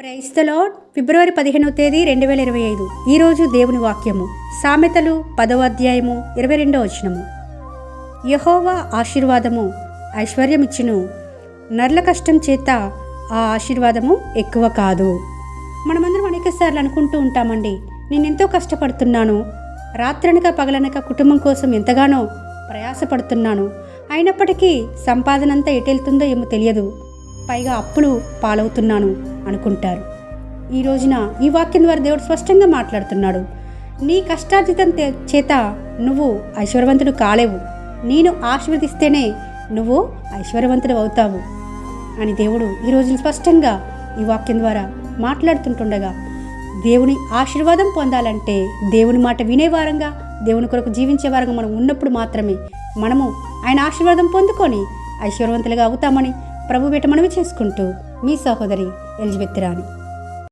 Praise the lord. ఫిబ్రవరి 15వ తేదీ 2025. ఈరోజు దేవుని వాక్యము సామెతలు 10వ అధ్యాయము 22వ వచనము. యెహోవా ఆశీర్వాదము ఐశ్వర్యమిచ్చును, నరుల కష్టం చేత ఆ ఆశీర్వాదము ఎక్కువ కాదు. మనమందరం అనేకసార్లు అనుకుంటూ ఉంటామండి, నేనెంతో కష్టపడుతున్నాను, రాత్రనక పగలనక కుటుంబం కోసం ఎంతగానో ప్రయాసపడుతున్నాను, అయినప్పటికీ సంపాదనంతా ఎటెళ్తుందో ఏమో తెలియదు, పైగా అప్పులు పాలవుతున్నాను అనుకుంటారు. ఈ రోజున ఈ వాక్యం ద్వారా దేవుడు స్పష్టంగా మాట్లాడుతున్నాడు. నీ కష్టార్జితం చేత నువ్వు ఐశ్వర్యవంతుడు కాలేవు, నేను ఆశీర్వదిస్తేనే నువ్వు ఐశ్వర్యవంతుడు అవుతావు అని దేవుడు ఈ రోజున స్పష్టంగా ఈ వాక్యం ద్వారా మాట్లాడుతుంటుండగా, దేవుని ఆశీర్వాదం పొందాలంటే దేవుని మాట వినేవారంగా, దేవుని కొరకు జీవించే వారంగా మనం ఉన్నప్పుడు మాత్రమే మనము ఆయన ఆశీర్వాదం పొందుకొని ఐశ్వర్యవంతులుగా అవుతామని ప్రభు బిడ్డ మనవి చేసుకుంటూ మీ సహోదరి ఎలిజబెత్ రాణి.